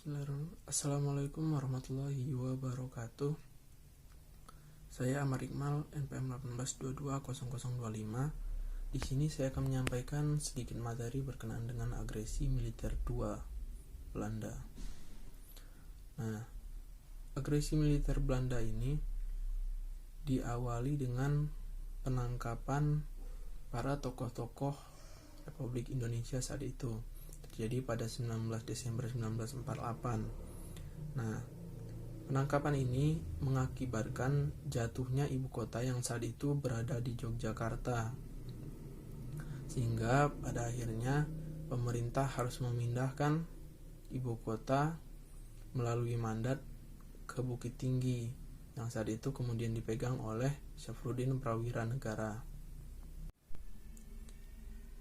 Bismillahirrahmanirrahim. Assalamualaikum warahmatullahi wabarakatuh. Saya Amar Iqmal, NPM 18220025. Di sini saya akan menyampaikan sedikit materi berkenaan dengan agresi militer 2 Belanda. Nah, agresi militer Belanda ini diawali dengan penangkapan para tokoh-tokoh Republik Indonesia saat itu. Jadi pada 19 Desember 1948. Nah, penangkapan ini mengakibatkan jatuhnya ibu kota yang saat itu berada di Yogyakarta. Sehingga pada akhirnya pemerintah harus memindahkan ibu kota melalui mandat ke Bukit Tinggi yang saat itu kemudian dipegang oleh Syafruddin Prawira Negara.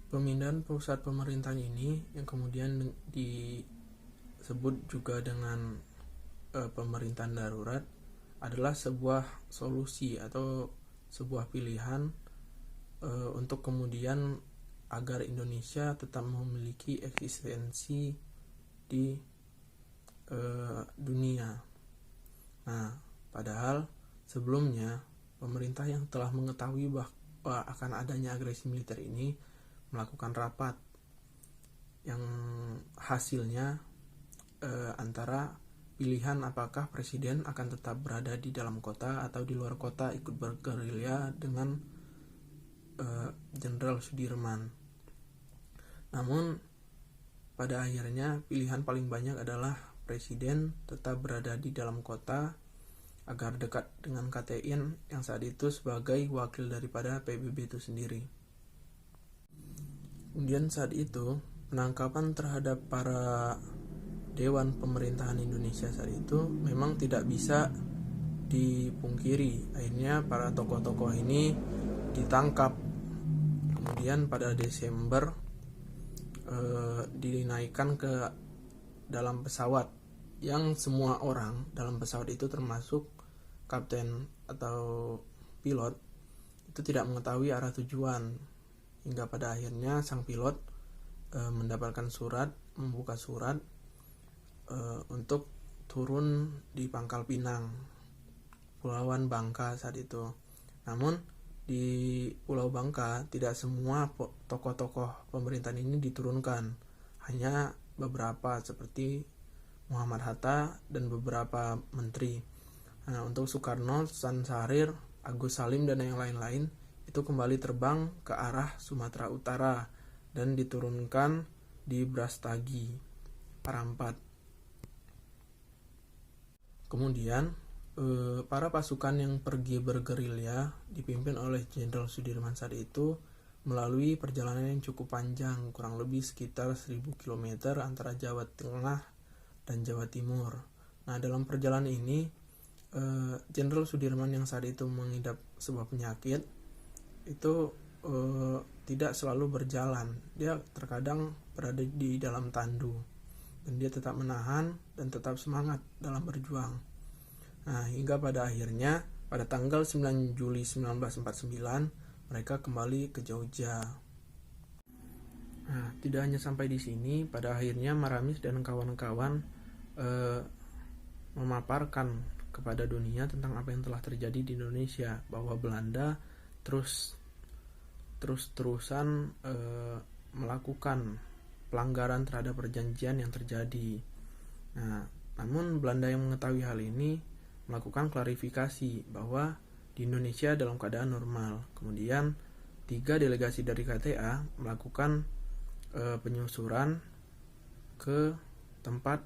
Pemindahan pusat pemerintahan ini yang kemudian disebut juga dengan pemerintahan darurat adalah sebuah solusi atau sebuah pilihan untuk kemudian agar Indonesia tetap memiliki eksistensi di dunia. Nah, padahal sebelumnya pemerintah yang telah mengetahui bahwa akan adanya agresi militer ini melakukan rapat yang hasilnya antara pilihan apakah presiden akan tetap berada di dalam kota atau di luar kota ikut bergerilya dengan Jenderal Sudirman. Namun pada akhirnya pilihan paling banyak adalah presiden tetap berada di dalam kota agar dekat dengan KTN yang saat itu sebagai wakil daripada PBB itu sendiri. Kemudian saat itu penangkapan terhadap para Dewan Pemerintahan Indonesia saat itu memang tidak bisa dipungkiri. Akhirnya para tokoh-tokoh ini ditangkap. Kemudian pada Desember dinaikkan ke dalam pesawat yang semua orang dalam pesawat itu termasuk kapten atau pilot itu tidak mengetahui arah tujuan. Hingga pada akhirnya sang pilot mendapatkan membuka surat untuk turun di Pangkal Pinang, Pulauan Bangka saat itu. Namun di Pulau Bangka tidak semua tokoh-tokoh pemerintahan ini diturunkan, hanya beberapa seperti Muhammad Hatta dan beberapa menteri. Nah, untuk Soekarno, Susan Sarir, Agus Salim dan yang lain-lain itu kembali terbang ke arah Sumatera Utara dan diturunkan di Brastagi, Parampat. Kemudian para pasukan yang pergi bergerilya dipimpin oleh Jenderal Sudirman saat itu melalui perjalanan yang cukup panjang, kurang lebih sekitar 1000 km antara Jawa Tengah dan Jawa Timur. Nah, dalam perjalanan ini Jenderal Sudirman yang saat itu mengidap sebuah penyakit itu tidak selalu berjalan. Dia terkadang berada di dalam tandu dan dia tetap menahan dan tetap semangat dalam berjuang. Nah, hingga pada akhirnya pada tanggal 9 Juli 1949 mereka kembali ke Jogja. Nah, tidak hanya sampai di sini, pada akhirnya Maramis dan kawan-kawan memaparkan kepada dunia tentang apa yang telah terjadi di Indonesia, bahwa Belanda terus-terusan melakukan pelanggaran terhadap perjanjian yang terjadi. Nah, namun Belanda yang mengetahui hal ini melakukan klarifikasi bahwa di Indonesia dalam keadaan normal. Kemudian 3 delegasi dari KTA melakukan penyusuran ke tempat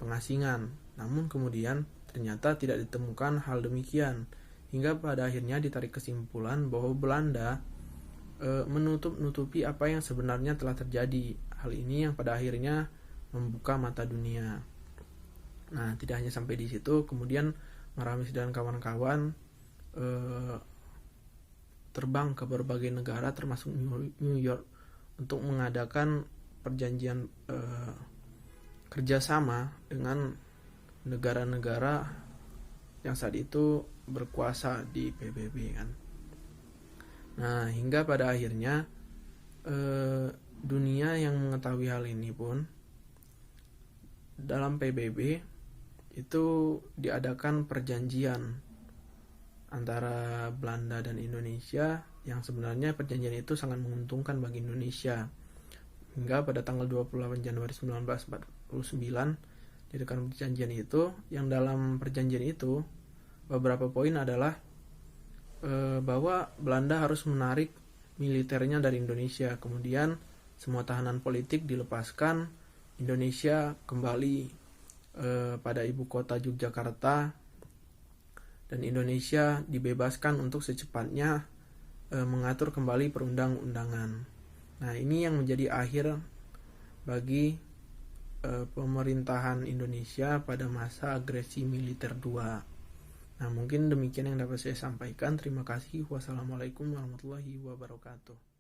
pengasingan. Namun kemudian ternyata tidak ditemukan hal demikian. Hingga pada akhirnya ditarik kesimpulan bahwa Belanda menutup-nutupi apa yang sebenarnya telah terjadi. Hal ini yang pada akhirnya membuka mata dunia. Nah, tidak hanya sampai di situ, kemudian Maramis dan kawan-kawan terbang ke berbagai negara termasuk New York untuk mengadakan perjanjian kerjasama dengan negara-negara yang saat itu berkuasa di PBB kan. Nah, hingga pada akhirnya dunia yang mengetahui hal ini pun dalam PBB itu diadakan perjanjian antara Belanda dan Indonesia, yang sebenarnya perjanjian itu sangat menguntungkan bagi Indonesia. Hingga pada tanggal 28 Januari 1949 diadakan perjanjian itu, yang dalam perjanjian itu beberapa poin adalah bahwa Belanda harus menarik militernya dari Indonesia, kemudian semua tahanan politik dilepaskan, Indonesia kembali pada ibu kota Yogyakarta, dan Indonesia dibebaskan untuk secepatnya mengatur kembali perundang-undangan. Nah, ini yang menjadi akhir bagi pemerintahan Indonesia pada masa agresi militer 2. Nah, mungkin demikian yang dapat saya sampaikan. Terima kasih. Wassalamualaikum warahmatullahi wabarakatuh.